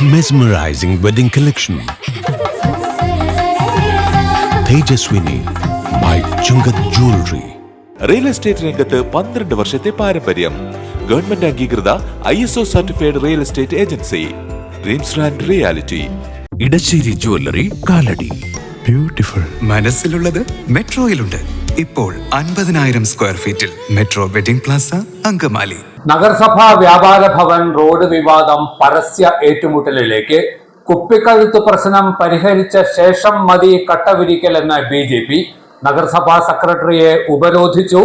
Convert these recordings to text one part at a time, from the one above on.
Mesmerizing wedding collection. Tejaswini by Chungat Jewelry. Real estate രംഗത്ത് 12 വർഷത്തെ പാരമ്പര്യം. ഗവൺമെന്റ് അംഗീകൃത ISO certified real estate agency. Dreams and reality. Edassery jewellery Kalady. Beautiful. മനസ്സിലുള്ളത് മെട്രോയിലുണ്ട്. ഇപ്പോൾ 50,000 square ഫീറ്റിൽ മെട്രോ വെഡിംഗ് പ്ലാസ അങ്കമാലി. നഗരസഭാ വ്യാപാര ഭവൻ റോഡ് വിവാദം പരസ്യ ഏറ്റുമുട്ടലിലേക്ക്. കുപ്പിക്കഴുത്ത് പ്രശ്നം പരിഹരിച്ച ശേഷം മതി കട്ടവിരിക്കലെന്ന് BJP. നഗരസഭാ സെക്രട്ടറിയെ ഉപരോധിച്ചു,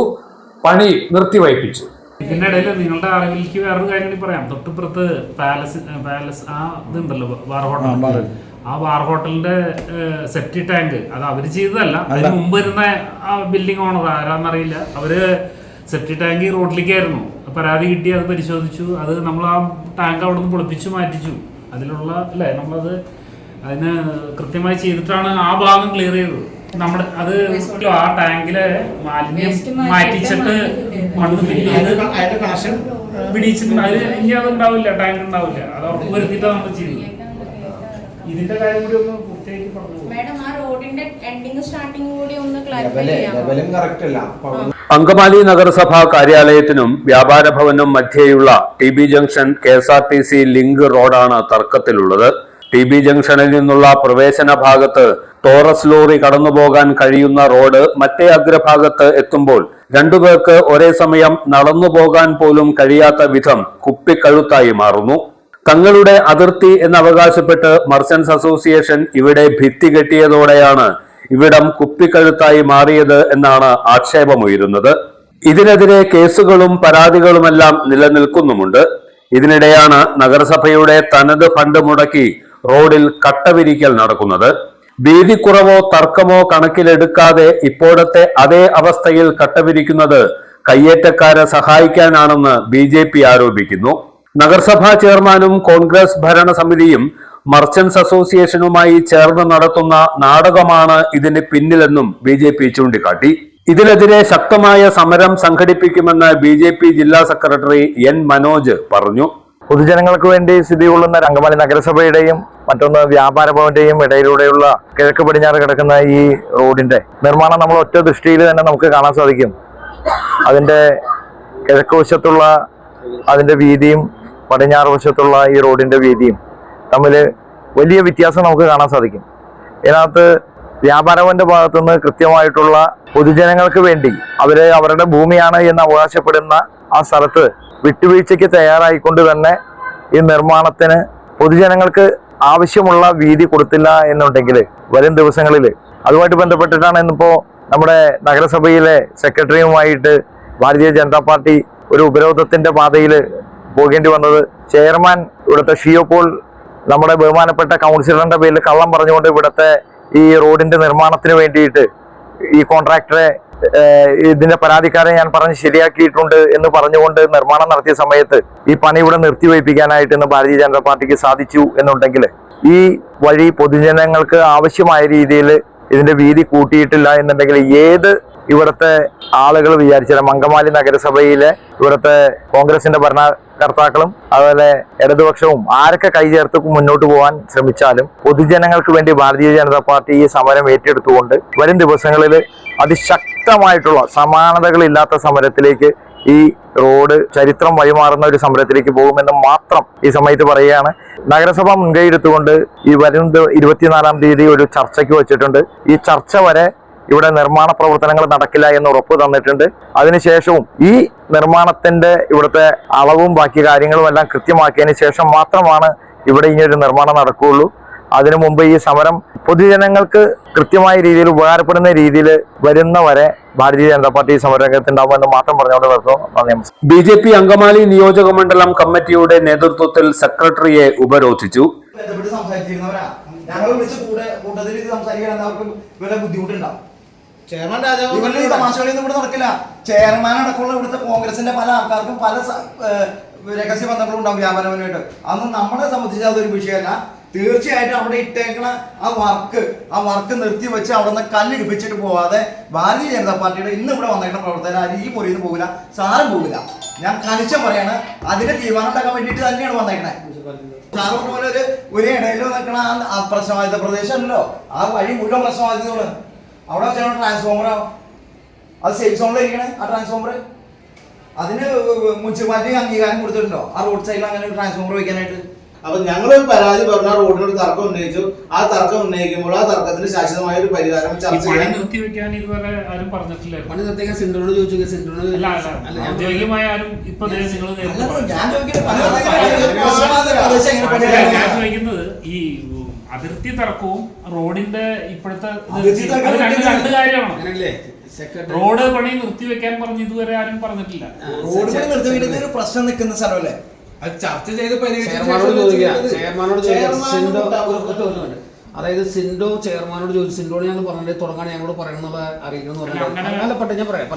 പണി നിർത്തിവയ്പ്പിച്ചു. ഇതിന്റെ ഇടയിൽ നിങ്ങളുടെ അറിവിലേക്ക് വേറൊരു കാര്യം കൂടി പറയാം. തൊട്ടിപ്പുറത്ത് പാലസ് ആ ഇതുണ്ടല്ലോ, ബാർ ഹോട്ടൽ. ആ ബാർ ഹോട്ടലിന്റെ സെപ്റ്റി ടാങ്ക് അത് അവര് ചെയ്തതല്ല. അതിന് മുമ്പ് ഇരുന്ന ആ ബിൽഡിംഗ് ഓണർ ആരാന്നറിയില്ല, അവര് സെപ്റ്റി ടാങ്ക് റോഡിലേക്കായിരുന്നു. പരാതി കിട്ടി, അത് പരിശോധിച്ചു. അത് നമ്മൾ ആ ടാങ്ക് അവിടെ നിന്ന് പൊളിപ്പിച്ചു മാറ്റിച്ചു. അതിലുള്ള അല്ലേ, നമ്മളത് അതിന് കൃത്യമായി ചെയ്തിട്ടാണ് ആ ഭാഗം ക്ലിയർ ചെയ്തത്. നമ്മുടെ അത് ആ ടാങ്കിലെ മാലിന്യം മാറ്റിച്ചിട്ട് മണ്ണ് പിടിച്ചിട്ടുണ്ട്. അതിന് ഇനി അത് ഉണ്ടാവില്ല, ടാങ്ക് ഉണ്ടാവില്ല. അത് ഉറപ്പ് വരുത്തിയിട്ടാണ് നമ്മൾ ചെയ്തത്. ഇതിന്റെ കാര്യം കൂടി ഒന്ന് പൂർത്തിയാക്കി പറഞ്ഞു. അങ്കമാലി നഗരസഭാ കാര്യാലയത്തിനും വ്യാപാര ഭവനും മധ്യേയുള്ള TB ജംഗ്ഷൻ KSRTC ലിങ്ക് റോഡാണ് തർക്കത്തിലുള്ളത്. TB ജംഗ്ഷനിൽ നിന്നുള്ള പ്രവേശന ഭാഗത്ത് ടോറസ് ലോറി കടന്നുപോകാൻ കഴിയുന്ന റോഡ് മറ്റേ അഗ്രഭാഗത്ത് എത്തുമ്പോൾ രണ്ടുപേർക്ക് ഒരേ സമയം നടന്നു പോകാൻ പോലും കഴിയാത്ത വിധം കുപ്പിക്കഴുത്തായി മാറുന്നു. തങ്ങളുടെ അതിർത്തി എന്നവകാശപ്പെട്ട് മർച്ചന്റ്സ് അസോസിയേഷൻ ഇവിടെ ഭിത്തി കെട്ടിയതോടെയാണ് ഇവിടം കുപ്പിക്കഴുത്തായി മാറിയത് എന്നാണ് ആക്ഷേപമുയരുന്നത്. ഇതിനെതിരെ കേസുകളും പരാതികളുമെല്ലാം നിലനിൽക്കുന്നുമുണ്ട്. ഇതിനിടെയാണ് നഗരസഭയുടെ തനത് ഫണ്ട് മുടക്കി റോഡിൽ കട്ടവിരിക്കൽ നടക്കുന്നത്. വീതിക്കുറവോ തർക്കമോ കണക്കിലെടുക്കാതെ ഇപ്പോഴത്തെ അതേ അവസ്ഥയിൽ കട്ടവിരിക്കുന്നത് കയ്യേറ്റക്കാരെ സഹായിക്കാനാണെന്ന് BJP ആരോപിക്കുന്നു. നഗരസഭാ ചെയർമാനും കോൺഗ്രസ് ഭരണസമിതിയും മർച്ചന്റ്സ് അസോസിയേഷനുമായി ചേർന്ന് നടത്തുന്ന നാടകമാണ് ഇതിന് പിന്നിലെന്നും BJP ചൂണ്ടിക്കാട്ടി. ഇതിനെതിരെ ശക്തമായ സമരം സംഘടിപ്പിക്കുമെന്ന് BJP ജില്ലാ സെക്രട്ടറി N മനോജ് പറഞ്ഞു. പൊതുജനങ്ങൾക്ക് വേണ്ടി സ്ഥിതി കൊള്ളുന്ന അങ്കമാലി നഗരസഭയുടെയും മറ്റൊന്ന് വ്യാപാര ഭവന്റെയും ഇടയിലൂടെയുള്ള കിഴക്ക് പടിഞ്ഞാറ് കിടക്കുന്ന ഈ റോഡിന്റെ നിർമ്മാണം നമ്മൾ ഒറ്റ ദൃഷ്ടിയിൽ തന്നെ നമുക്ക് കാണാൻ സാധിക്കും. അതിന്റെ കിഴക്ക് വശത്തുള്ള അതിന്റെ വീതിയും പടിഞ്ഞാറ് വശത്തുള്ള ഈ റോഡിന്റെ വീതിയും തമ്മിൽ വലിയ വ്യത്യാസം നമുക്ക് കാണാൻ സാധിക്കും. ഇതിനകത്ത് വ്യാപാരവന്റെ ഭാഗത്തുനിന്ന് കൃത്യമായിട്ടുള്ള പൊതുജനങ്ങൾക്ക് വേണ്ടി അവരുടെ ഭൂമിയാണ് എന്ന് അവകാശപ്പെടുന്ന ആ സ്ഥലത്ത് വിട്ടുവീഴ്ചയ്ക്ക് തയ്യാറായിക്കൊണ്ട് തന്നെ ഈ നിർമ്മാണത്തിന് പൊതുജനങ്ങൾക്ക് ആവശ്യമുള്ള വീതി കൊടുത്തില്ല എന്നുണ്ടെങ്കിൽ വരും ദിവസങ്ങളിൽ അതുമായിട്ട് ബന്ധപ്പെട്ടിട്ടാണ് ഇന്നിപ്പോ നമ്മുടെ നഗരസഭയിലെ സെക്രട്ടറിയുമായിട്ട് ഭാരതീയ ജനതാ പാർട്ടി ഒരു ഉപരോധത്തിന്റെ പാതയിൽ പോകേണ്ടി വന്നത്. ചെയർമാൻ ഇവിടുത്തെ ഷിയോപോൾ നമ്മുടെ ബഹുമാനപ്പെട്ട കൗൺസിലറിന്റെ പേരിൽ കള്ളം പറഞ്ഞുകൊണ്ട് ഇവിടുത്തെ ഈ റോഡിന്റെ നിർമ്മാണത്തിന് വേണ്ടിയിട്ട് ഈ കോൺട്രാക്ടറെ ഇതിന്റെ പരാതിക്കാരെ ഞാൻ പറഞ്ഞ് ശരിയാക്കിയിട്ടുണ്ട് എന്ന് പറഞ്ഞുകൊണ്ട് നിർമ്മാണം നടത്തിയ സമയത്ത് ഈ പണി ഇവിടെ നിർത്തിവയ്പ്പിക്കാനായിട്ട് ഇന്ന് ഭാരതീയ ജനതാ പാർട്ടിക്ക് സാധിച്ചു എന്നുണ്ടെങ്കിൽ ഈ വഴി പൊതുജനങ്ങൾക്ക് ആവശ്യമായ രീതിയിൽ ഇതിന്റെ വീതി കൂട്ടിയിട്ടില്ല എന്നുണ്ടെങ്കിൽ ഏത് ഇവിടുത്തെ ആളുകൾ വിചാരിച്ചാലും അങ്കമാലി നഗരസഭയിലെ ഇവിടുത്തെ കോൺഗ്രസിന്റെ ഭരണകർത്താക്കളും അതുപോലെ ഇടതുപക്ഷവും ആരൊക്കെ കൈചേർത്ത് മുന്നോട്ട് പോകാൻ ശ്രമിച്ചാലും പൊതുജനങ്ങൾക്ക് വേണ്ടി ഭാരതീയ ജനതാ പാർട്ടി ഈ സമരം ഏറ്റെടുത്തുകൊണ്ട് വരും ദിവസങ്ങളിൽ അതിശക്തമായിട്ടുള്ള സമാനതകളില്ലാത്ത സമരത്തിലേക്ക് ഈ റോഡ് ചരിത്രം വഴിമാറുന്ന ഒരു സമരത്തിലേക്ക് പോകുമെന്ന് മാത്രം ഈ സമയത്ത് പറയുകയാണ്. നഗരസഭ മുൻകൈ എടുത്തുകൊണ്ട് ഈ വരും 24-ാം തീയതി ഒരു ചർച്ചയ്ക്ക് വെച്ചിട്ടുണ്ട്. ഈ ചർച്ച വരെ ഇവിടെ നിർമ്മാണ പ്രവർത്തനങ്ങൾ നടക്കില്ല എന്ന് ഉറപ്പ് തന്നിട്ടുണ്ട്. അതിനുശേഷവും ഈ നിർമ്മാണത്തിന്റെ ഇവിടുത്തെ അളവും ബാക്കി കാര്യങ്ങളും എല്ലാം കൃത്യമാക്കിയതിന് ശേഷം മാത്രമാണ് ഇവിടെ ഇനിയൊരു നിർമ്മാണം നടക്കുകയുള്ളൂ. അതിനു മുമ്പ് ഈ സമരം പൊതുജനങ്ങൾക്ക് കൃത്യമായ രീതിയിൽ ഉപകാരപ്പെടുന്ന രീതിയിൽ വരുന്നവരെ ഭാരതീയ ജനതാ പാർട്ടി സമരരംഗത്തുണ്ടാവുമെന്ന് മാത്രം പറഞ്ഞുകൊണ്ട് നിർത്തുന്നു. BJP അങ്കമാലി നിയോജക മണ്ഡലം കമ്മിറ്റിയുടെ നേതൃത്വത്തിൽ സെക്രട്ടറിയെ ഉപരോധിച്ചു. ചെയർമാൻ രാജാവ് ഇവരുടെ തമാശകളിൽ ഇവിടെ നടക്കില്ല. ചെയർമാൻ അടക്കമുള്ള ഇവിടുത്തെ കോൺഗ്രസിന്റെ പല ആൾക്കാർക്കും പല രഹസ്യ ബന്ധങ്ങളും ഉണ്ടാവും വ്യാപാരപരമായിട്ട്. അതൊന്നും നമ്മളെ സംബന്ധിച്ച് അതൊരു വിഷയമല്ല. തീർച്ചയായിട്ടും അവിടെ ഇട്ടേക്കണ ആ വർക്ക് നിർത്തി വെച്ച് അവിടെ നിന്ന് കല്ലിടിപ്പിച്ചിട്ട് പോവാതെ ഭാരതീയ ജനതാ പാർട്ടിയുടെ ഇന്ന് ഇവിടെ വന്നേക്കുന്ന പ്രവർത്തകർ ഈ മുറിയിൽ നിന്ന് പോകില്ല, സാറും പോകില്ല. ഞാൻ കണിശം പറയാണ്, അതിന്റെ തീരുമാനം ഉണ്ടാക്കാൻ വേണ്ടിയിട്ട് തന്നെയാണ് വന്നേക്കണേ. സാറ് പറഞ്ഞ പോലെ ഒരു ഇടയിൽ നിൽക്കണ ആ പ്രശ്നബാധിത പ്രദേശമല്ലോ, ആ വഴി മുഴുവൻ പ്രശ്നബാധിതമാണ്. അവിടെ വെച്ചാണ് ട്രാൻസ്ഫോമർ, അത് സേഫ് സോണിലിരിക്കണേ ആ ട്രാൻസ്ഫോമർ. അതിന് മുനിസിപ്പാലിറ്റി അംഗീകാരം കൊടുത്തിട്ടുണ്ടോ ആ റോഡ് സൈഡിൽ അങ്ങനെ ഒരു ട്രാൻസ്ഫോമർ വയ്ക്കാനായിട്ട്? അപ്പൊ ഞങ്ങളൊരു പരാതി പറഞ്ഞാൽ റോഡിനൊരു തർക്കം ഉന്നയിച്ചു. ആ തർക്കം ഉന്നയിക്കുമ്പോൾ ആ തർക്കത്തിന് ശാശ്വതമായ ഒരു പരിഹാരം ചർച്ച ചെയ്യാൻ നിർത്തിവെക്കാൻ ഇതുവരെ ആരും പറഞ്ഞിട്ടില്ല. പണി നിർത്തിക്കാൻ സിൻഡോട് ചോദിച്ചു. സിൻഡോട് ഔദ്യോഗികമായ ആരും ഇപ്പൊ നിങ്ങൾ ഞാൻ ചോദിക്കുന്നത് ഈ അതിർത്തി തർക്കവും റോഡിന്റെ ഇപ്പോഴത്തെ രണ്ട് കാര്യമാണ്. റോഡ് പണി നിർത്തിവെക്കാൻ പറഞ്ഞ് ഇതുവരെ ആരും പറഞ്ഞിട്ടില്ല. റോഡ് പണി നിർത്തിവെക്കുന്ന ഒരു പ്രശ്നം നിൽക്കുന്ന സ്ഥലമല്ലേ, അത് ചർച്ച ചെയ്ത് അതായത് സിൻഡോ ചെയർമാനോട് ചോദിച്ചു. സിൻഡോട് ഞങ്ങൾ പറഞ്ഞിട്ട് തുടങ്ങാൻ ഞങ്ങളോട് പറയണമെന്നുള്ള അറിയിക്കണം എന്ന് പറഞ്ഞിട്ട് ഞാൻ പറയാം.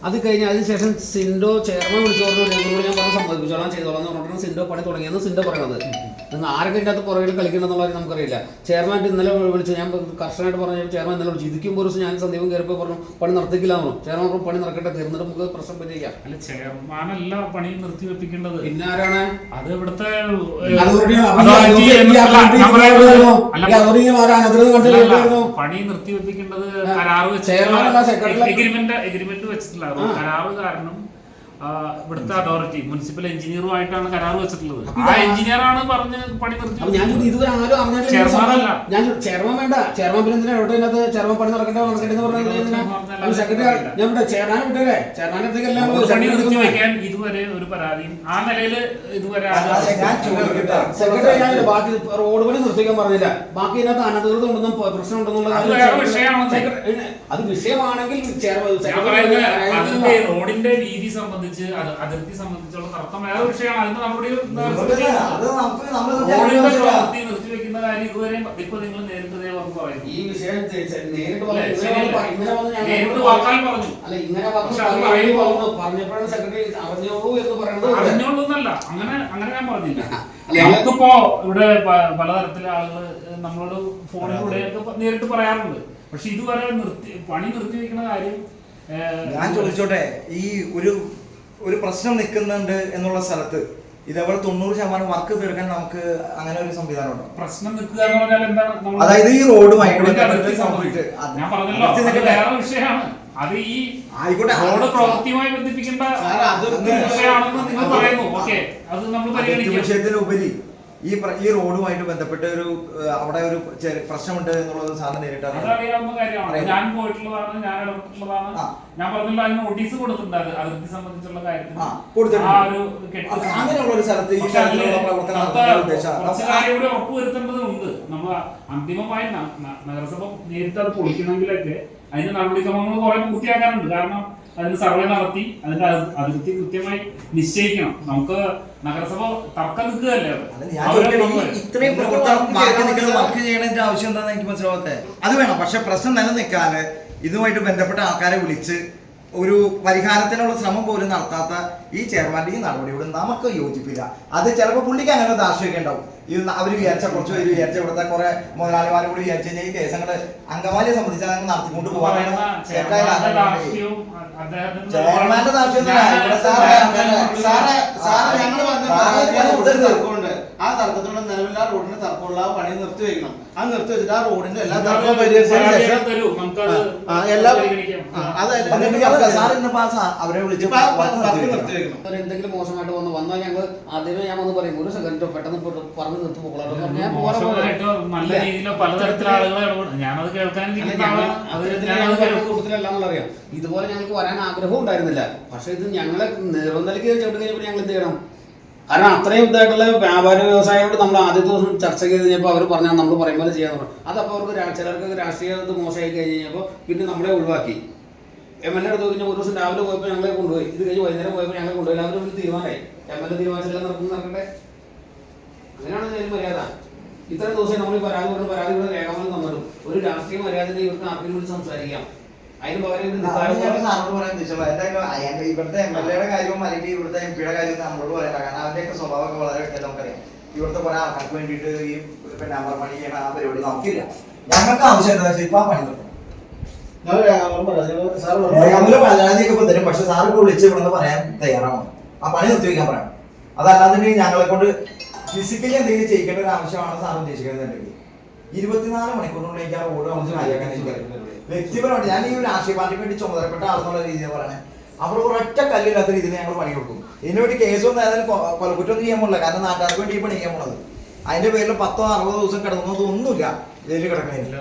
അത് കഴിഞ്ഞ് അതിനുശേഷം സിൻഡോ ചെയർമാൻ വിളിച്ചോണ്ട് ഞങ്ങളോട് ഞാൻ പറഞ്ഞ് സമ്മതിപ്പിച്ചോളാം ചെയ്തോളാം എന്ന് പറഞ്ഞിട്ടാണ് സിൻഡോ പണി തുടങ്ങിയെന്ന് സിൻഡോ പറയണത്. നിങ്ങൾ ആരൊക്കെ ഇതിൻ്റെ അകത്ത് പുറകിൽ കളിക്കണമെന്നുള്ള നമുക്കറിയില്ല. ചെയർമാൻ ഇന്നലെ വിളിച്ചു, ഞാൻ കർശനമായിട്ട് പറഞ്ഞു. ചെയർമാൻ ഇന്നലെ വിളിച്ചു. ഇരിക്കുമ്പോൾ ഒരു ദിവസം ഞാൻ സന്ദീപം കയറിപ്പോൾ പറഞ്ഞു പണി നിർത്തിക്കില്ല എന്ന് പറഞ്ഞു. ചെയർമാൻ പണി നടക്കട്ടെ, തീർന്നിട്ട് നമുക്ക് പ്രശ്നം പരിഹരിക്കാം. അല്ല, ചെയർമാനല്ല പണി നിർത്തി വെപ്പിക്കേണ്ടത്. പിന്നെ ആരാണ് അത്? ഇവിടുത്തെ പണി നിർത്തിവെപ്പിക്കേണ്ടത് കരാറ് എഗ്രിമെന്റ് വെച്ചിട്ടില്ല. കരാറ് കാരണം ഇവിടുത്തെ അതോറിറ്റി മുനിസിപ്പൽ എഞ്ചിനീയറുമായിട്ടാണ് കരാർ വെച്ചിട്ടുള്ളത്. ആ എഞ്ചിനീയറാണ് പറഞ്ഞ് പണി നിർത്തി. ഞാൻ ഇതുവരെ ആരും അറിഞ്ഞില്ല. ഞാൻ ചെയർമാൻ വേണ്ട, ചെയർമാൻ പിന്നെ എന്തിനാ എവിടെ ചെയർമാൻ പണി നടക്കട്ടെ എന്ന് പറഞ്ഞാൽ സെക്രട്ടറി ഞാൻ ചെയർമാൻ വിട്ടേ. പണി നിർത്തി വെക്കാൻ ഇതുവരെ ഒരു പരാതിയും ആ നിലയിൽ ഇതുവരെ സെക്രട്ടറി ഞാൻ ബാക്കി റോഡ് പണി നിർത്തിക്കാൻ പറഞ്ഞില്ല. ബാക്കി ഇതിനകത്ത് അനധികൃതം ഉണ്ടെന്നും പ്രശ്നം ഉണ്ടെന്നുള്ള അത് വിഷയമാണെങ്കിൽ റോഡിന്റെ രീതി സംബന്ധിച്ച് അതിർത്തി സംബന്ധിച്ചുള്ള തർക്കം വേറെ വിഷയമാണ്. അതിന് നമ്മുടെ നിർത്തിവെക്കുന്ന കാര്യം ഇതുവരെ ഇപ്പൊ നിങ്ങൾ നേരിട്ട് പറയുന്നു. ഈ വിഷയം പറഞ്ഞപ്പോഴാണ് സെക്രട്ടറി അറിഞ്ഞോളൂ എന്ന് പറയുന്നത്. അറിഞ്ഞോളൂന്നല്ല, അങ്ങനെ ഞാൻ പറഞ്ഞില്ല. നമുക്കിപ്പോ ഇവിടെ പലതരത്തിലെ ആളുകൾ നമ്മളോട് ഫോണിലൂടെയൊക്കെ നേരിട്ട് പറയാറുണ്ട്. പക്ഷെ ഇതുവരെ പണി നിർത്തിവെക്കുന്ന കാര്യം ഞാൻ ചോദിച്ചോട്ടെ, ഈ ഒരു പ്രശ്നം നിൽക്കുന്നുണ്ട് എന്നുള്ള സ്ഥലത്ത് ഇതേപോലെ 90% വർക്ക് തീർക്കാൻ നമുക്ക് അങ്ങനെ ഒരു സംവിധാനം ഉണ്ടോ? പ്രശ്നം നിൽക്കുക എന്ന് പറഞ്ഞാൽ എന്താണ്? അതായത് ഈ റോഡുമായിട്ട് ഞാൻ പറഞ്ഞല്ലോ, വേറെ വിഷയമാണ്. അത് ഈ റോഡ് പ്രവൃത്തിയുമായി ബന്ധിപ്പിക്കേണ്ട വിഷയമാണെന്ന് നിങ്ങൾ പറയുന്നു. ഓക്കെ, അത് നമ്മൾ പരിഗണിക്കും. വിഷയത്തിനുപരി ഈ റോഡുമായിട്ട് ബന്ധപ്പെട്ട് അവിടെ ഒരു പ്രശ്നമുണ്ട് എന്നുള്ളത് സാറിന് നേരിട്ടാണ് അറിയാവുന്ന കാര്യമാണ്. ഞാൻ പോയിട്ടുള്ളതാണ്, ഞാൻ ഇടപെട്ടിട്ടുള്ളതാണ്. ഞാൻ പറഞ്ഞല്ലോ, അതിന് നോട്ടീസ് കൊടുത്തിട്ടുണ്ട് അതിർത്തി സംബന്ധിച്ചുള്ള കാര്യത്തിൽ. അങ്ങനെയുള്ള ഒരു സ്ഥലത്ത് കുറച്ച് കാര്യം കൂടി ഉറപ്പുവരുത്തേണ്ടതുണ്ട്. നമ്മൾ അന്തിമമായി നഗരസഭ നേരിട്ട് അത് പൊളിക്കണമെങ്കിലൊക്കെ അതിന്റെ നടപടിക്രമങ്ങൾ കുറെ പൂർത്തിയാക്കാനുണ്ട്. കാരണം അതിന് സർവേ നടത്തി അതിന്റെ അതിർത്തി കൃത്യമായി നിശ്ചയിക്കണം. നമുക്ക് നഗരസഭ തർക്കം നിൽക്കുകയല്ലേ. ഇത്രയും വർക്ക് ചെയ്യണതിന്റെ ആവശ്യം എന്താണെന്ന് എനിക്ക് മനസ്സിലാവാത്തെ. അത് വേണം, പക്ഷെ പ്രശ്നം നിലനിൽക്കാതെ ഇതുമായിട്ട് ബന്ധപ്പെട്ട ആൾക്കാരെ വിളിച്ച് ഒരു പരിഹാരത്തിനുള്ള ശ്രമം പോലും നടത്താത്ത ഈ ചെയർമാന്റെ ഈ നടപടിയോട് നമുക്ക് യോജിപ്പില്ല. അത് ചിലപ്പോൾ പുള്ളിക്ക് അങ്ങനെ ദാർഷ്ട്യമൊക്കെ ഉണ്ടാവും. അവർ വിചാരിച്ച കുറച്ച് പേര് വിചാരിച്ച ഇവിടുത്തെ കുറെ മുതലാളിമാരും കൂടി വിചാരിച്ചു കഴിഞ്ഞാൽ ഈ കേസ് അങ്ങോട്ട് അങ്കമാലിയെ സംബന്ധിച്ച് അങ്ങനെ നടത്തിക്കൊണ്ട് പോകാനാണ് ചെയർമാന്റെ ദാർഷ്ട്യം. ആ തർക്കത്തിലുള്ള നിലവിലുള്ള റോഡിന് തർക്കമുള്ള പണി നിർത്തി വെക്കണം. അത് നിർത്തി വെച്ചിട്ട് ആ റോഡിന്റെ എല്ലാ എന്തെങ്കിലും മോശമായിട്ട് വന്നാൽ ഞങ്ങൾ ആദ്യമേ ഞാൻ വന്ന് പറയും, ഒരു സെക്കൻഡ് പെട്ടെന്ന് പറഞ്ഞു നിർത്തി പോകണം. നല്ല രീതിയിലോ പലതരത്തിലുള്ള ആളുകളെ ഞാനത് അറിയാം. ഇതുപോലെ ഞങ്ങൾക്ക് വരാൻ ആഗ്രഹവും ഉണ്ടായിരുന്നില്ല. പക്ഷെ ഇത് ഞങ്ങളെ നിറനിലയ്ക്ക് ചവിട്ടി കഴിഞ്ഞപ്പോൾ ഞങ്ങൾ എന്ത് ചെയ്യണം? കാരണം അത്രയും ഇതായിട്ടുള്ള വ്യാപാര വ്യവസായങ്ങളോട് നമ്മൾ ആദ്യത്തെ ദിവസം ചർച്ച ചെയ്ത് കഴിഞ്ഞപ്പോൾ അവർ പറഞ്ഞാൽ നമ്മൾ പറയുമ്പോൾ ചെയ്യാൻ പറഞ്ഞു. അതപ്പോൾ അവർക്ക് ചിലർക്ക് രാഷ്ട്രീയ മോശമായി കഴിഞ്ഞ് കഴിഞ്ഞപ്പോൾ പിന്നെ നമ്മളെ ഒഴിവാക്കി. MLA എടുത്ത് കഴിഞ്ഞാൽ ഒരു ദിവസം രാവിലെ പോയപ്പോൾ ഞങ്ങളെ കൊണ്ടുപോയി. ഇത് കഴിഞ്ഞ് വൈകുന്നേരം പോയപ്പോൾ ഞങ്ങളെ കൊണ്ടുപോയി. എല്ലാവരും ഒരു തീരുമാനമായി. MLA തീരുമാനിച്ചെല്ലാം നടക്കണ്ടേ? അങ്ങനെയാണ് ഇതിന് മര്യാദ. ഇത്രയും ദിവസം നമ്മൾ ഈ പരാതികളുടെ രേഖാമൂലം തന്നിട്ടും ഒരു രാഷ്ട്രീയ മര്യാദ ഇവർക്ക് ആർക്കും വിളിച്ച് സംസാരിക്കാം. അതിന് പകരം ഇവിടുത്തെ MLA യുടെ കാര്യവും അല്ലെങ്കിൽ ഇവിടുത്തെ MP യുടെ കാര്യവും നമ്മളോട് പറയണ്ട. കാരണം അവരുടെയൊക്കെ സ്വഭാവമൊക്കെ വളരെ നമുക്കറിയാം. ഇവിടുത്തെ കുറെ ആൾക്കാർക്ക് വേണ്ടിയിട്ട് ഈ പിന്നെ അമർപണി ചെയ്യണ ആ പരിപാടി നമുക്കില്ല. ഞങ്ങൾക്ക് ആവശ്യം എന്താ വെച്ചാൽ ഇപ്പൊ ആ പണി നിർത്തണം. നമ്മള് പരാതിയൊക്കെ ഇപ്പൊ തരും, പക്ഷെ സാർ ഇപ്പൊ വിളിച്ച് ഇവിടെ പറയാൻ തയ്യാറാണ്. ആ പണി നിർത്തിവെക്കാൻ പറയാം. അതല്ലാന്നുണ്ടെങ്കിൽ ഞങ്ങളെ കൊണ്ട് ഫിസിക്കലി എന്തെങ്കിലും ചെയ്യിക്കേണ്ട ഒരു ആവശ്യമാണ് സാർ ഉദ്ദേശിക്കുന്നുണ്ടെങ്കിൽ 24 മണിക്കൂറിനുള്ളിൽ എനിക്ക് ആ റോഡ് നമുക്ക് ശരിയാക്കാൻ വ്യക്തിപരമായിട്ട് ഞാൻ ഈ രാഷ്ട്രീയ പാർട്ടിക്ക് വേണ്ടി ചുമതലപ്പെട്ട ആളെന്നുള്ള രീതിയിൽ പറയണേ. അവിടെ ഒരൊറ്റ കല്ലില്ലാത്ത രീതിയിൽ ഞങ്ങൾ പണി കൊടുക്കും. ഇതിനു വേണ്ടി കേസൊന്നും ഏതായാലും കൊലക്കുറ്റൊന്നും ചെയ്യാൻ പോകില്ല, കാരണം നാട്ടുകാർക്ക് വേണ്ടി ഈ പണി ചെയ്യാൻ പോണത്. അതിന്റെ പേരിൽ 10-60 ദിവസം കിടക്കുന്നത് ഒന്നുമില്ല ജയിലിൽ കിടക്കണില്ല.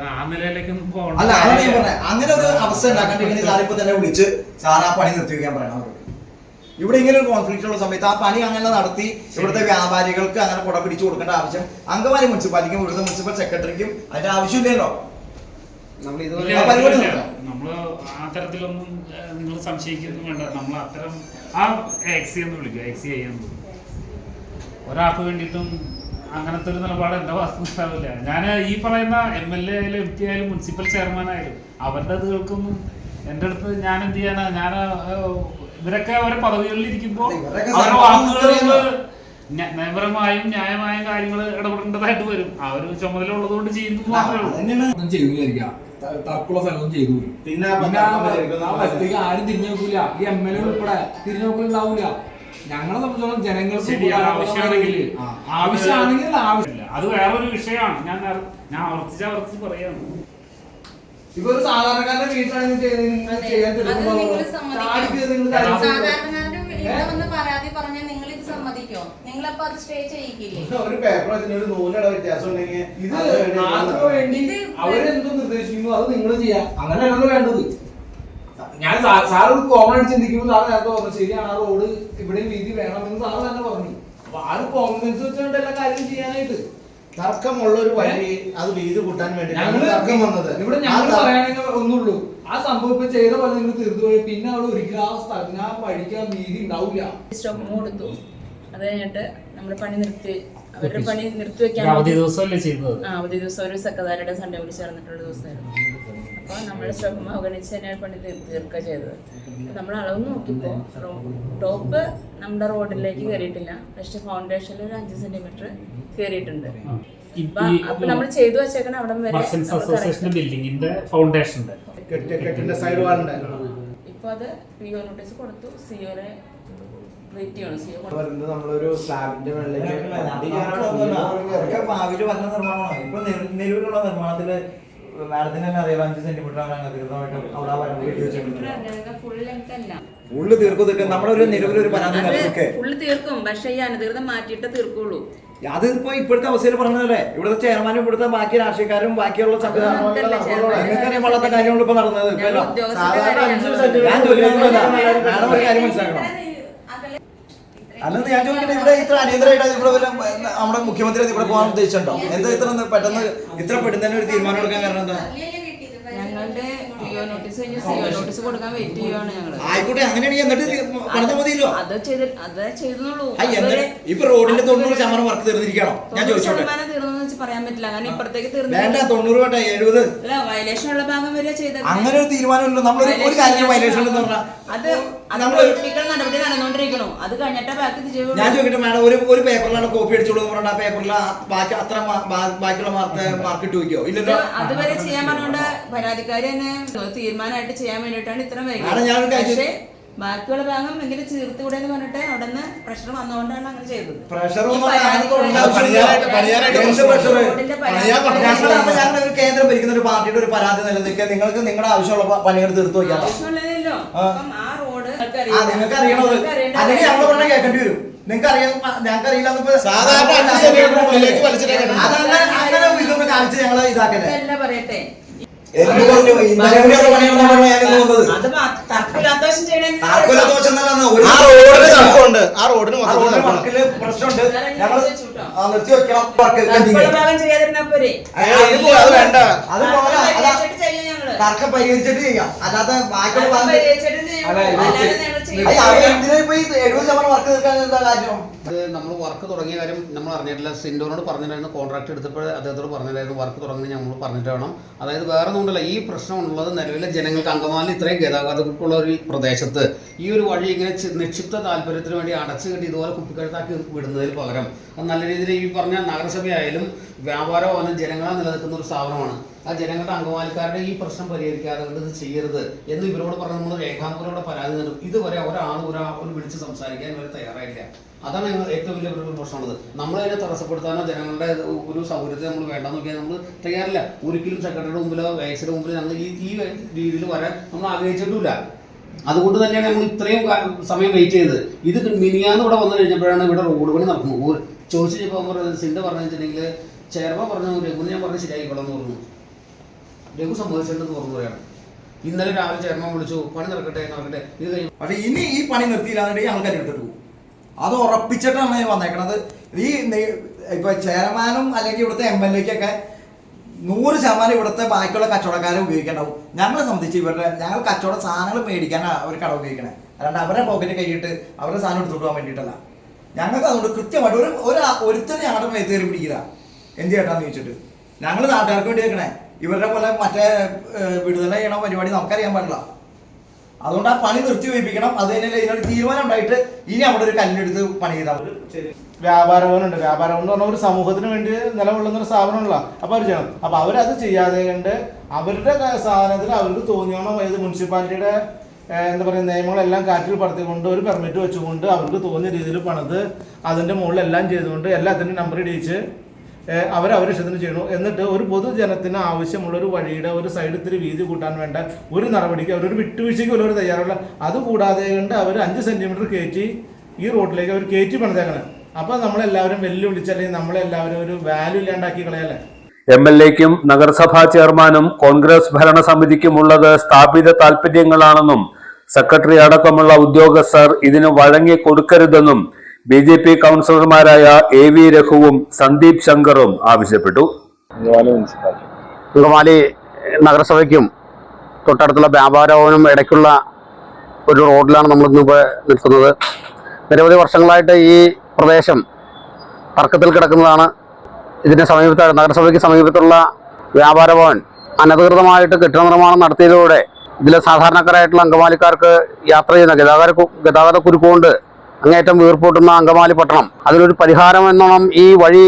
അല്ല അതാണ് ഞാൻ പറഞ്ഞത്. അങ്ങനെ ഒരു അവസ്ഥ ഉണ്ടാക്കണ്ടെങ്കിൽ സാറിപ്പോ തന്നെ വിളിച്ച് സാർ ആ പണി നിർത്തിവെക്കാൻ പറയണം അവരോട്. ഇവിടെ ഇങ്ങനെ ഒരു കോൺഫ്ലിക്റ്റ് ഉള്ള സമയത്ത് ആ പണി അങ്ങനെ നടത്തി ഇവിടുത്തെ വ്യാപാരികൾക്ക് അങ്ങനെ കുട പിടിച്ചു കൊടുക്കേണ്ട ആവശ്യം അങ്കമാലി മുനിസിപ്പാലിറ്റിക്കും ഇവിടുത്തെ മുനിസിപ്പൽ സെക്രട്ടറിക്കും അതിന്റെ ആവശ്യമില്ലല്ലോ. നമ്മള് ആ തരത്തിലൊന്നും നിങ്ങൾ സംശയിക്കൊന്നും വേണ്ട. നമ്മൾ അത്തരം ആ എക്സി എന്ന് വിളിക്കുക, എക്സി ചെയ്യാന്ന് ഒരാൾക്ക് വേണ്ടിയിട്ടും അങ്ങനത്തെ ഒരു നിലപാട് എന്റെ ഭാഗത്ത് ഉണ്ടാവില്ല. ഞാൻ ഈ പറയുന്ന MLA ആയാലും MP ആയാലും മുനിസിപ്പൽ ചെയർമാൻ ആയാലും അവരുടെ അതുകൾക്കൊന്നും എൻ്റെ അടുത്ത് ഞാൻ എന്ത് ചെയ്യാനാ, ഞാൻ ഇവരൊക്കെ ഓരോ പദവികളിൽ ഇരിക്കുമ്പോൾ അവരുടെ വാക്കുകൾ നിയമപരമായും ന്യായമായും കാര്യങ്ങൾ ഇടപെടേണ്ടതായിട്ട് വരും. ആ ഒരു ചുമതല ഉള്ളതുകൊണ്ട് ചെയ്യുന്നത് മാത്രമേ ഉള്ളൂ. തർക്കുള്ള സ്ഥലവും ചെയ്തു. പിന്നെ ആരും തിരിഞ്ഞു നോക്കൂല. ഈ MLA ഉൾപ്പെടെ തിരിഞ്ഞു നോക്കലുണ്ടാവൂല. ഞങ്ങളെ സംബന്ധിച്ചോളം ജനങ്ങൾക്ക് ആവശ്യമാണെങ്കിൽ ആവശ്യമില്ല. അത് വേറൊരു വിഷയമാണ്. ഞാൻ ആവർത്തിച്ച് പറയാണ്. ഇപ്പൊ ഒരു സാധാരണക്കാരന്റെ വീട്ടിലാണെങ്കിൽ പരാതി പറഞ്ഞാൽ നിങ്ങൾ ഇത് സമ്മതിക്കോ? നിങ്ങളപ്പോ അത് സ്റ്റേ ചെയ്യിക്കില്ലേ? ഒരു പേപ്പർ ഒരു നൂലയുടെ വ്യത്യാസം ഉണ്ടെങ്കിൽ വേണ്ടി അവരെന്തോ നിർദ്ദേശിക്കുന്നു അത് നിങ്ങൾ ചെയ്യാം. അങ്ങനെയാണല്ലോ വേണ്ടത്. ഞാൻ സാറോട് കോമൺ ആയിട്ട് ചിന്തിക്കുമ്പോൾ സാറ് നേരത്തെ പറഞ്ഞു ശരിയാണ്, ആ റോഡ് ഇവിടെ വീതി വേണമെന്ന് സാറ് തന്നെ പറഞ്ഞു. അപ്പൊ ആ ഒരു കോമൺ സെൻസ് വെച്ചുകൊണ്ട് എല്ലാ കാര്യം ചെയ്യാനായിട്ട് തർക്കമുള്ള ഒരു വഴി അത് വീതി കൂട്ടാൻ വേണ്ടി തർക്കം വന്നത്. ഇവിടെ ഞങ്ങൾ പറയുകയാണെങ്കിൽ ഒന്നുള്ളൂ, ആ സംഭവം ഇപ്പൊ ചെയ്ത പോലെ നിങ്ങൾ തീർത്തു പോയി പിന്നെ അവിടെ ഒരിക്കലും ആ സ്ഥലത്തിന് ആ വഴിക്ക് ആ വീതി ഉണ്ടാവില്ല. കൊടുത്തു. അത് കഴിഞ്ഞിട്ട് നമ്മുടെ പണി നിർത്തി, അവരുടെ പണി നിർത്തിവെക്കാൻ അവധി ദിവസമല്ലേ ചെയ്തത്? അവധി ദിവസം ഒരു സെക്രട്ടറിയുടെ സൺഡേ കൂടി ചേർന്നിട്ടുള്ള ദിവസമായിരുന്നു. അപ്പോൾ നമ്മുടെ സ്റ്റോപ്പ് അവഗണിച്ച് തന്നെയാണ് പണി തീർക്കുക ചെയ്തത്. നമ്മൾ അളവ് നോക്കിയപ്പോൾ ടോപ്പ് നമ്മുടെ റോഡിലേക്ക് കയറിയിട്ടില്ല, പക്ഷെ ഫൗണ്ടേഷനിൽ ഒരു 5 സെന്റിമീറ്റർ കയറിയിട്ടുണ്ട്. അപ്പൊ നമ്മൾ ചെയ്തു വെച്ചേക്കണ അവിടെ വരെ ബിൽഡിംഗിന്റെ ഫൗണ്ടേഷന്റെ ഇപ്പൊ അത് PO നോട്ടീസ് കൊടുത്തു. സിഒനെ നമ്മളൊരു സ്ലാബിന്റെ ഭാവിയിൽ വന്ന നിർമ്മാണമാണ്. ഇപ്പൊ നിലവിലുള്ള നിർമ്മാണത്തില് മാഡത്തിന് തന്നെ അറിയാം 5 സെന്റിമീറ്റർ ഫുള്ള് തീർക്കും. നമ്മുടെ ഒരു നിലവിലൊരു പരാതി ഫുള്ള് തീർക്കും, പക്ഷെ ഈ അനധികൃതം മാറ്റിയിട്ട് തീർക്കുള്ളൂ. അത് ഇപ്പൊ ഇപ്പോഴത്തെ അവസ്ഥയിൽ പറഞ്ഞതല്ലേ, ഇവിടുത്തെ ചെയർമാനും ഇവിടുത്തെ ബാക്കി രാഷ്ട്രീയക്കാരും ബാക്കിയുള്ള സംവിധാനങ്ങളും വളർത്ത കാര്യങ്ങൾ ഇപ്പൊ നടന്നത്. ഞാൻ ചോദിക്കുന്നത് മാഡം ഒരു കാര്യം മനസ്സിലാക്കണം. അല്ലെന്ന് ഞാൻ ചോദിക്കട്ടെ, ഇവിടെ ഇത്ര അടിയന്തരമായിട്ട് ഇവിടെ നമ്മുടെ മുഖ്യമന്ത്രി ഇവിടെ പോകാൻ ഉദ്ദേശിച്ചിട്ടുണ്ടോ? എന്താ ഇത്ര പെട്ടെന്ന് ഇത്ര പെട്ടെന്ന് ഒരു തീരുമാനം എടുക്കാൻ കാരണം എന്താ? ഞങ്ങളുടെ PO നോട്ടീസ് കഴിഞ്ഞ് CO നോട്ടീസ് കൊടുക്കാൻ വെയിറ്റ് ചെയ്യുവാണ് ഞങ്ങൾ. ആയിക്കോട്ടെ, അങ്ങനെയാണെങ്കിൽ എന്നിട്ട് പറഞ്ഞാൽ മതിയല്ലോ. അത് ചെയ്തുള്ളൂ. ഇപ്പൊ റോഡിന്റെ 90% വർക്ക് തീർന്നിരിക്കണോ? ഞാൻ ചോദിച്ചോട്ടെ. തീർന്നു പറയാൻ പറ്റില്ല. അങ്ങനെ ഇപ്പുറത്തേക്ക് വേണ്ട 90 വേണ്ട 70. അല്ല, വയലേഷൻ ഉള്ള ഭാഗം വരെ ചെയ്തത്. അങ്ങനെ ഒരു തീരുമാനമില്ല. നമ്മൾ ഒരു കാര്യം വയലേഷൻ ഉണ്ടെന്ന് പറഞ്ഞാൽ നടപടി നടന്നുകൊണ്ടിരിക്കണോ? അത് കഴിഞ്ഞിട്ട് ബാക്കി ഞാൻ ചോദിക്കട്ടെ മാഡം, ഒരു പേപ്പറിലാണ് കോപ്പി അടിച്ചോളൂ പറഞ്ഞാൽ ആ പേപ്പറിൽ ബാക്കി അത്ര ബാക്കിയുള്ള മാർക്ക് ഇട്ട് വയ്ക്കോ? ഇല്ലല്ലോ. അതുവരെ ചെയ്യാൻ പറഞ്ഞുകൊണ്ട് പരാതിക്കാരി തന്നെ തീരുമാനമായിട്ട് ചെയ്യാൻ വേണ്ടിയിട്ടാണ് ഇത്ര വൈകി. പക്ഷേ ബാക്കിയുള്ള ഭാഗം എങ്കിലും തീർത്തുകൂടെ എന്ന് പറഞ്ഞിട്ട് അവിടെ നിന്ന് പ്രഷർ വന്നുകൊണ്ടാണ് അങ്ങനെ ചെയ്തത്. ഒരു കേന്ദ്രം ഭരിക്കുന്ന ഒരു പാർട്ടിയുടെ ഒരു പരാതി നിലനിൽക്കുക, നിങ്ങൾക്ക് നിങ്ങളുടെ ആവശ്യമുള്ള പണികൾ തീർത്തു വയ്ക്കാം. ആവശ്യമുള്ളതല്ലോ. ആ റോഡ് നിങ്ങൾക്ക് അറിയണോ? അല്ലെങ്കിൽ ഞങ്ങൾ പറഞ്ഞാൽ കേൾക്കേണ്ടി വരും. നിങ്ങൾക്ക് അറിയാം, ഞങ്ങൾക്ക് അറിയില്ല. അങ്ങനെ ഇതൊക്കെ കാണിച്ച് ഞങ്ങൾ ഇതാക്കല്ലേ പറയട്ടെ. പ്രശ്നമുണ്ട്. ഞങ്ങൾ നിർത്തി വെക്കണം. തർക്കം പരിഹരിച്ചിട്ട് ചെയ്യാം, അല്ലാതെ ബാക്കിയുള്ള അത് നമ്മൾ വർക്ക് തുടങ്ങിയ കാര്യം നമ്മൾ അറിഞ്ഞിട്ടില്ല. സിൻഡോനോട് പറഞ്ഞിട്ടായിരുന്നു, കോൺട്രാക്ട് എടുത്തപ്പോൾ അദ്ദേഹത്തോട് പറഞ്ഞിട്ടായിരുന്നു വർക്ക് തുടങ്ങുന്നത് നമ്മൾ പറഞ്ഞിട്ട് വേണം. അതായത് വേറെ ഒന്നുമില്ല, ഈ പ്രശ്നമുള്ളത് നിലവിലെ ജനങ്ങൾക്ക് അങ്കമാലി ഇത്രയും ഗതാഗതക്കുള്ള ഒരു പ്രദേശത്ത് ഈ ഒരു വഴി ഇങ്ങനെ നിക്ഷിപ്ത താല്പര്യത്തിന് വേണ്ടി അടച്ചു കെട്ടി ഇതുപോലെ കുപ്പിക്കഴുത്താക്കി വിടുന്നതിന് പകരം അത് നല്ല രീതിയിൽ ഈ പറഞ്ഞ നഗരസഭയായാലും വ്യാപാരമായാലും ജനങ്ങളെ നിലനിൽക്കുന്ന ഒരു സ്ഥാപനമാണ്. ആ ജനങ്ങളുടെ അങ്കമാലിക്കാരുടെ ഈ പ്രശ്നം പരിഹരിക്കാതെ ഇത് ചെയ്യരുത് എന്ന് ഇവരോട് പറഞ്ഞ് നമ്മൾ രേഖാമൂലം പരാതി നൽകും. ഇതുവരെ ഒരാൾ വിളിച്ച് സംസാരിക്കാൻ വരെ തയ്യാറായില്ല. അതാണ് ഏറ്റവും വലിയ ഒരു പ്രശ്നമുള്ളത്. നമ്മളതിനെ തടസ്സപ്പെടുത്താനോ ജനങ്ങളുടെ ഒരു സൗകര്യത്തെ നമ്മൾ വേണ്ടെന്ന് നോക്കിയാൽ നമ്മൾ തയ്യാറില്ല. ഒരിക്കലും സെക്രട്ടറിയുടെ മുമ്പിലോ വേക്സിയുടെ മുമ്പിൽ ഞങ്ങൾ ഈ രീതിയിൽ വരാൻ നമ്മൾ ആഗ്രഹിച്ചിട്ടില്ല. അതുകൊണ്ട് തന്നെയാണ് നമ്മൾ ഇത്രയും സമയം വെയിറ്റ് ചെയ്തത്. ഇത് മിനിയാന്ന് ഇവിടെ വന്നു കഴിഞ്ഞപ്പോഴാണ് ഇവിടെ റോഡ് പണി നടക്കുന്നത്. ചോദിച്ചപ്പോൾ സിൻഡ പറഞ്ഞു വെച്ചിട്ടുണ്ടെങ്കിൽ ചെയർമാൻ പറഞ്ഞു രഘുവിന് ഞാൻ പറഞ്ഞ് ശരിയായിക്കോളാം എന്ന് പറഞ്ഞു. രഘു സമ്മതിച്ചിട്ടുണ്ടെന്ന് പറഞ്ഞു പറയാണ്. ഇന്നലെ രാവിലെ ചെയർമാൻ വിളിച്ചു, പണി നടക്കട്ടെ ഇത് കഴിഞ്ഞു. പക്ഷെ ഇനി ഈ പണി നിർത്തിയില്ലാന്നുണ്ടെങ്കിൽ ആൾക്കാർ എടുത്തിട്ട് പോകും. അത് ഉറപ്പിച്ചിട്ടാണ് വന്നേക്കണത്. ഈ ഇപ്പൊ ചെയർമാനും അല്ലെങ്കിൽ ഇവിടുത്തെ MLA-ക്കൊക്കെ 100% ഇവിടുത്തെ ബാക്കിയുള്ള കച്ചവടക്കാരെ ഉപയോഗിക്കേണ്ടാവും. ഞങ്ങളെ സംബന്ധിച്ച് ഞങ്ങൾ കച്ചവട സാധനങ്ങൾ മേടിക്കാനാണ് അവർ കട ഉപയോഗിക്കണേ, അല്ലാണ്ട് അവരുടെ പോക്കറ്റ് കൈയിട്ട് അവരുടെ സാധനം എടുത്തോട്ട് പോകാൻ വേണ്ടിയിട്ടല്ല. ഞങ്ങൾക്ക് അതുകൊണ്ട് കൃത്യമായിട്ട് ഒരുത്തരും ഞങ്ങളുടെ മേത്ത് കയറി പിടിക്കില്ല. എന്ത് ചേട്ടാന്ന് ചോദിച്ചിട്ട് ഞങ്ങൾ നാട്ടുകാർക്ക് വേണ്ടി വെക്കണേ. ഇവരുടെ പോലെ മറ്റേ വിടുതല ചെയ്യണ പരിപാടി നമുക്കറിയാൻ പാടില്ല. അതുകൊണ്ട് ആ പണി നിർത്തി വയ്പ്പിക്കണം. അത് തന്നെ ഇതിനൊരു തീരുമാനം ഉണ്ടായിട്ട് ഇനി അവിടെ ഒരു കല്ലെടുത്ത് പണി ചെയ്താൽ മതി. വ്യാപാരഭവനുണ്ട്. വ്യാപാരഭവൻ എന്ന് പറഞ്ഞാൽ ഒരു സമൂഹത്തിന് വേണ്ടി നിലകൊള്ളുന്ന ഒരു സ്ഥാപനമുള്ള. അപ്പോൾ അവർ ചെയ്യണം. അപ്പോൾ അവരത് ചെയ്യാതെ കണ്ട് അവരുടെ സാധനത്തിൽ അവർക്ക് തോന്നിയോണം ഏത് മുനിസിപ്പാലിറ്റിയുടെ എന്താ പറയുക നിയമങ്ങളെല്ലാം കാറ്റിൽ പറത്തിക്കൊണ്ട് ഒരു പെർമിറ്റ് വെച്ചുകൊണ്ട് അവർക്ക് തോന്നിയ രീതിയിൽ പണിത് അതിൻ്റെ മുകളിലെല്ലാം ചെയ്തുകൊണ്ട് എല്ലാത്തിനും നമ്പർ ഇടിയിച്ച് അവരവരുടെ ഇഷ്ടത്തിന് ചെയ്യണു. എന്നിട്ട് ഒരു പൊതുജനത്തിന് ആവശ്യമുള്ള ഒരു വഴിയുടെ ഒരു സൈഡ് ഇത്തിരി വീതി കൂട്ടാൻ വേണ്ട ഒരു നടപടിക്ക് അവരൊരു വിട്ടുവീഴ്ചയ്ക്ക് ഒരു തയ്യാറുള്ള. അതുകൂടാതെ കണ്ട് അവർ 5 സെൻറ്റിമീറ്റർ കയറ്റി ഈ റോഡിലേക്ക് അവർ കയറ്റി പണിതേക്കണം. അപ്പോൾ നമ്മളെല്ലാവരും വെല്ലുവിളിച്ചല്ലെങ്കിൽ നമ്മളെല്ലാവരും ഒരു വാല്യൂ ഇല്ലാണ്ടാക്കി കളയല്ലേ. MLA-ക്കും നഗരസഭാ ചെയർമാനും കോൺഗ്രസ് ഭരണസമിതിക്കുമുള്ളത് സ്ഥാപിത താൽപര്യങ്ങളാണെന്നും സെക്രട്ടറി അടക്കമുള്ള ഉദ്യോഗസ്ഥർ ഇതിന് വഴങ്ങി കൊടുക്കരുതെന്നും BJP കൗൺസിലർമാരായ AV രഘുവും സന്ദീപ് ശങ്കറും ആവശ്യപ്പെട്ടു. അങ്കമാലി നഗരസഭയ്ക്കും തൊട്ടടുത്തുള്ള വ്യാപാരഭവനും ഇടയ്ക്കുള്ള ഒരു റോഡിലാണ് നമ്മൾ ഇന്നിപ്പോൾ നിൽക്കുന്നത്. നിരവധി വർഷങ്ങളായിട്ട് ഈ പ്രദേശം തർക്കത്തിൽ കിടക്കുന്നതാണ്. ഇതിന് നഗരസഭയ്ക്ക് സമീപത്തുള്ള വ്യാപാരഭവൻ അനധികൃതമായിട്ട് കെട്ടിട നിർമ്മാണം നടത്തിയതോടെ ഇതിലെ സാധാരണക്കാരായിട്ടുള്ള അങ്കമാലിക്കാർക്ക് യാത്ര ചെയ്യുന്ന ഗതാഗത കുരുക്കുകൊണ്ട് അങ്ങേറ്റം വീർപ്പൂട്ടുന്ന അങ്കമാലി പട്ടണം അതിനൊരു പരിഹാരം എന്നോണം ഈ വഴി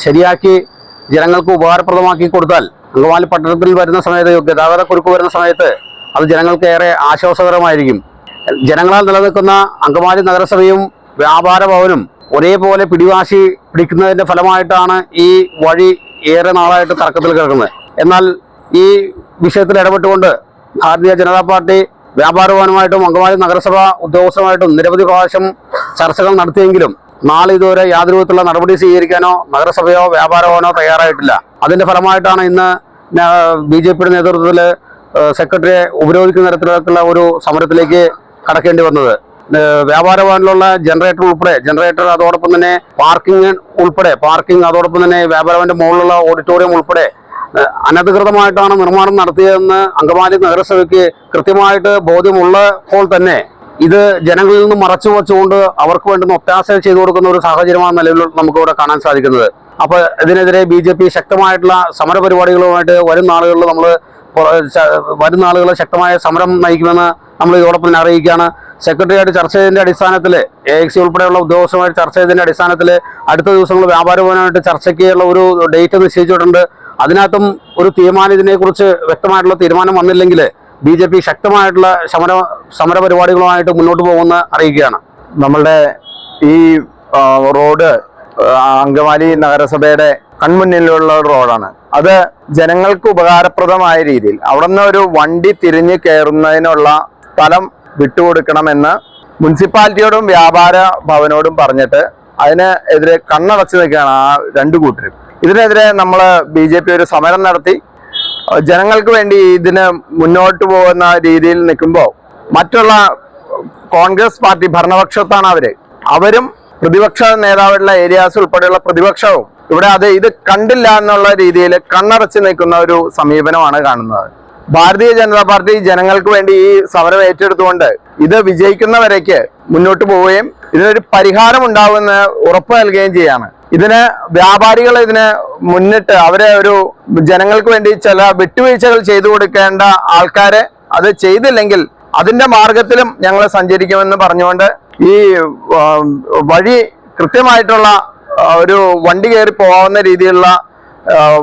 ശരിയാക്കി ജനങ്ങൾക്ക് ഉപകാരപ്രദമാക്കി കൊടുത്താൽ അങ്കമാലി പട്ടണത്തിൽ വരുന്ന സമയത്ത് ഗതാഗത കുരുക്ക് വരുന്ന സമയത്ത് അത് ജനങ്ങൾക്ക് ഏറെ ആശ്വാസകരമായിരിക്കും. ജനങ്ങളാൽ നിലനിൽക്കുന്ന അങ്കമാലി നഗരസഭയും വ്യാപാര ഭവനും ഒരേപോലെ പിടിക്കുന്നതിന്റെ ഫലമായിട്ടാണ് ഈ വഴി ഏറെ നാളായിട്ട് തർക്കത്തിൽ കിടക്കുന്നത്. എന്നാൽ ഈ വിഷയത്തിൽ ഇടപെട്ടുകൊണ്ട് ഭാരതീയ ജനതാ പാർട്ടി വ്യാപാര ഭവനുമായിട്ടും അങ്കമാലി നഗരസഭ ഉദ്യോഗസ്ഥരുമായിട്ടും നിരവധി പ്രാവശ്യം ചർച്ചകൾ നടത്തിയെങ്കിലും നാളെ ഇതുവരെ യാതൊരു വിധത്തിലുള്ള നടപടി സ്വീകരിക്കാനോ നഗരസഭയോ വ്യാപാര ഭവനോ തയ്യാറായിട്ടില്ല. അതിന്റെ ഫലമായിട്ടാണ് ഇന്ന് BJPയുടെ നേതൃത്വത്തിൽ സെക്രട്ടറിയെ ഉപരോധിക്കുന്ന തരത്തിലുള്ള ഒരു സമരത്തിലേക്ക് കടക്കേണ്ടി വന്നത്. വ്യാപാര ഭവനിലുള്ള ജനറേറ്റർ അതോടൊപ്പം തന്നെ പാർക്കിംഗ് അതോടൊപ്പം തന്നെ വ്യാപാര ഭവന്റെ മുകളിലുള്ള ഓഡിറ്റോറിയം ഉൾപ്പെടെ അനധികൃതമായിട്ടാണ് നിർമ്മാണം നടത്തിയതെന്ന് അങ്കമാലി നഗരസഭയ്ക്ക് കൃത്യമായിട്ട് ബോധ്യമുള്ളപ്പോൾ തന്നെ ഇത് ജനങ്ങളിൽ നിന്ന് മറച്ചു വച്ചുകൊണ്ട് അവർക്ക് വേണ്ടുന്ന ഒത്താശ ചെയ്തു കൊടുക്കുന്ന ഒരു സാഹചര്യമാണ് നിലവിൽ നമുക്കിവിടെ കാണാൻ സാധിക്കുന്നത്. അപ്പോൾ ഇതിനെതിരെ BJP ശക്തമായിട്ടുള്ള സമര പരിപാടികളുമായിട്ട് വരും നാളുകളിൽ ശക്തമായ സമരം നയിക്കുമെന്ന് നമ്മൾ ഇതോടൊപ്പം തന്നെ അറിയിക്കുകയാണ്. സെക്രട്ടറിയായിട്ട് ചർച്ച ചെയ്തതിന്റെ അടിസ്ഥാനത്തിൽ AXC ഉൾപ്പെടെയുള്ള ഉദ്യോഗസ്ഥരുമായിട്ട് ചർച്ച ചെയ്തതിന്റെ അടിസ്ഥാനത്തിൽ അടുത്ത ദിവസങ്ങൾ വ്യാപാര ഭവനുമായിട്ട് ചർച്ചയ്ക്കുള്ള ഒരു ഡേറ്റ് നിശ്ചയിച്ചിട്ടുണ്ട്. അതിനകത്തും ഒരു തീരുമാനം ഇതിനെക്കുറിച്ച് വ്യക്തമായിട്ടുള്ള തീരുമാനം വന്നില്ലെങ്കിൽ BJP ശക്തമായിട്ടുള്ള സമര പരിപാടികളുമായിട്ട് മുന്നോട്ട് പോകുമെന്ന് അറിയിക്കുകയാണ്. നമ്മളുടെ ഈ റോഡ് അങ്കമാലി നഗരസഭയുടെ കൺമുന്നിലുള്ള റോഡാണ്. അത് ജനങ്ങൾക്ക് ഉപകാരപ്രദമായ രീതിയിൽ അവിടെ നിന്ന് ഒരു വണ്ടി തിരിഞ്ഞ് കയറുന്നതിനുള്ള സ്ഥലം വിട്ടുകൊടുക്കണമെന്ന് മുനിസിപ്പാലിറ്റിയോടും വ്യാപാര ഭവനോടും പറഞ്ഞിട്ട് അതിനെതിരെ കണ്ണടച്ചു നിൽക്കുകയാണ് ആ രണ്ടു കൂട്ടരും. ഇതിനെതിരെ നമ്മൾ BJP ഒരു സമരം നടത്തി ജനങ്ങൾക്ക് വേണ്ടി ഇതിന് മുന്നോട്ട് പോകുന്ന രീതിയിൽ നിൽക്കുമ്പോൾ മറ്റുള്ള കോൺഗ്രസ് പാർട്ടി ഭരണപക്ഷത്താണ് അവരും പ്രതിപക്ഷ നേതാവുള്ള ഏരിയാസ് ഉൾപ്പെടെയുള്ള പ്രതിപക്ഷവും ഇവിടെ ഇത് കണ്ടില്ല എന്നുള്ള രീതിയിൽ കണ്ണടച്ച് നിൽക്കുന്ന ഒരു സമീപനമാണ് കാണുന്നത്. ഭാരതീയ ജനതാ പാർട്ടി ജനങ്ങൾക്ക് വേണ്ടി ഈ സമരം ഏറ്റെടുത്തുകൊണ്ട് ഇത് വിജയിക്കുന്നവരേക്ക് മുന്നോട്ട് പോവുകയും ഇതിനൊരു പരിഹാരം ഉണ്ടാവുമെന്ന് ഉറപ്പ് നൽകുകയും ചെയ്യാണ്. ഇതിന് വ്യാപാരികൾ ഇതിന് മുന്നിട്ട് അവരെ ഒരു ജനങ്ങൾക്ക് വേണ്ടി ചില വിട്ടുവീഴ്ചകൾ ചെയ്തു കൊടുക്കേണ്ട ആൾക്കാരെ അത് ചെയ്തില്ലെങ്കിൽ അതിന്റെ മാർഗത്തിലും ഞങ്ങൾ സഞ്ചരിക്കുമെന്ന് പറഞ്ഞുകൊണ്ട് ഈ വഴി കൃത്യമായിട്ടുള്ള ഒരു വണ്ടി കയറി പോകാവുന്ന രീതിയിലുള്ള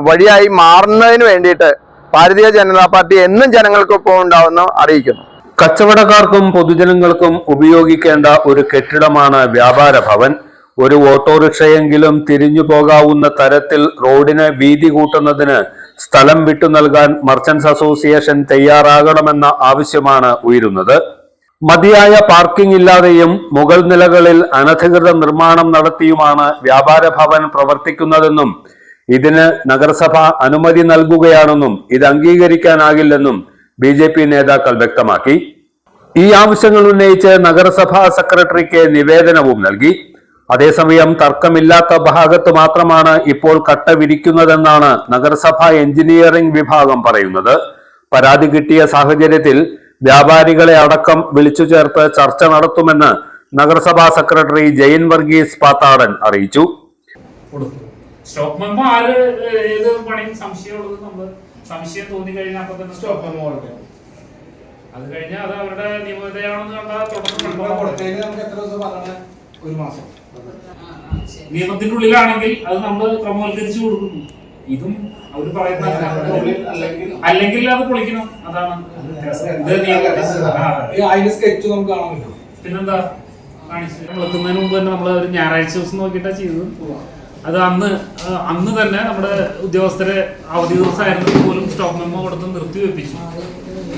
വഴിയായി മാറുന്നതിന് വേണ്ടിയിട്ട് ഭാരതീയ ജനതാ പാർട്ടി എന്നും ജനങ്ങൾക്കൊപ്പം ഉണ്ടാവുമെന്ന് അറിയിക്കുന്നു. കച്ചവടക്കാർക്കും പൊതുജനങ്ങൾക്കും ഉപയോഗിക്കേണ്ട ഒരു കെട്ടിടമാണ് വ്യാപാര ഭവൻ. ഒരു ഓട്ടോറിക്ഷയെങ്കിലും തിരിഞ്ഞു പോകാവുന്ന തരത്തിൽ റോഡിന് വീതി കൂട്ടുന്നതിന് സ്ഥലം വിട്ടു നൽകാൻ മർച്ചന്റ്സ് അസോസിയേഷൻ തയ്യാറാകണമെന്ന ആവശ്യമാണ് ഉയരുന്നത്. മതിയായ പാർക്കിംഗ് ഇല്ലാതെയും മുകൾ നിലകളിൽ അനധികൃത നിർമ്മാണം നടത്തിയുമാണ് വ്യാപാര ഭവൻ പ്രവർത്തിക്കുന്നതെന്നും ഇതിന് നഗരസഭ അനുമതി നൽകുകയാണെന്നും ഇത് അംഗീകരിക്കാനാകില്ലെന്നും BJP നേതാക്കൾ വ്യക്തമാക്കി. ഈ ആവശ്യങ്ങൾ ഉന്നയിച്ച് നഗരസഭാ സെക്രട്ടറിക്ക് നിവേദനവും നൽകി. അതേസമയം തർക്കമില്ലാത്ത ഭാഗത്ത് മാത്രമാണ് ഇപ്പോൾ കട്ട വിരിക്കുന്നതെന്നാണ് നഗരസഭാ എഞ്ചിനീയറിംഗ് വിഭാഗം പറയുന്നത്. പരാതി കിട്ടിയ സാഹചര്യത്തിൽ വ്യാപാരികളെ അടക്കം വിളിച്ചു ചേർത്ത് ചർച്ച നടത്തുമെന്ന് നഗരസഭാ സെക്രട്ടറി ജയൻ വർഗീസ് പാത്താടൻ അറിയിച്ചു. സ്റ്റോപ്പ് മെമ്മോ ആര് ഏത് പണിയും സംശയമുള്ളത് നമ്മൾ സംശയം തോന്നി കഴിഞ്ഞാൽ അപ്പൊ തന്നെ സ്റ്റോപ്പ് മെമ്മോ കൊടുക്കാം. അത് കഴിഞ്ഞാൽ അത് അവരുടെ നിയമവിധേയമാണെന്ന് കണ്ടാൽ തുടർന്ന് ഒരു മാസം നിയമത്തിന്റെ ഉള്ളിലാണെങ്കിൽ അത് നമ്മൾ ക്രമവൽക്കരിച്ചു കൊടുക്കുന്നു. ഇതും അവര് പറയുന്ന അല്ലെങ്കിൽ അത് പൊളിക്കണം. അതാണ് പിന്നെന്താ വെക്കുന്നതിന് മുമ്പ് തന്നെ നമ്മള് ഒരു ഞായറാഴ്ച ദിവസം നോക്കിയിട്ടാ ചെയ്തത്. അത് അന്ന് തന്നെ നമ്മുടെ ഉദ്യോഗസ്ഥരെ അവധി ദിവസമായിരുന്നെങ്കിൽ പോലും സ്റ്റോപ്പ് മെമ്മോ കൊടുത്ത് നിർത്തിവെപ്പിച്ചു.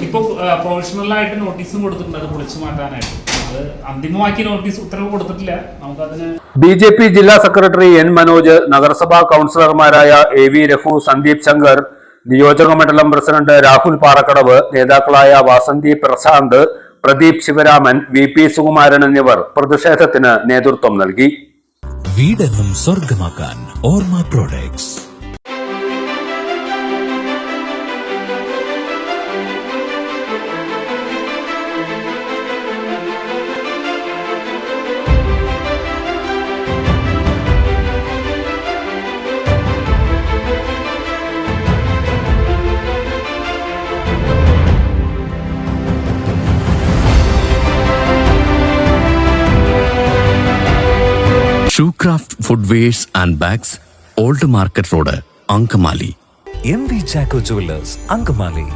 ഇപ്പൊ പ്രൊഫഷണലായിട്ട് നോട്ടീസും കൊടുത്തിട്ടുണ്ട് അത് പൊളിച്ചു മാറ്റാനായിട്ട്. അത് അന്തിമമാക്കി നോട്ടീസ് ഉത്തരവ് കൊടുത്തിട്ടില്ല. നമുക്കതിന് BJP ജില്ലാ സെക്രട്ടറി N മനോജ്, നഗരസഭാ കൗൺസിലർമാരായ AV രഘു, സന്ദീപ് ശങ്കർ, നിയോജക മണ്ഡലം പ്രസിഡന്റ് രാഹുൽ പാറക്കടവ്, നേതാക്കളായ വാസന്തി പ്രശാന്ത്, പ്രദീപ് ശിവരാമൻ, VP സുകുമാരൻ എന്നിവർ പ്രതിഷേധത്തിന് നേതൃത്വം നൽകി. വീടെന്നും സ്വർഗമാക്കാൻ Orma products. Shoecraft footwears and bags, old market road, Angamaly. MV Jacko Jewelers, Angamali.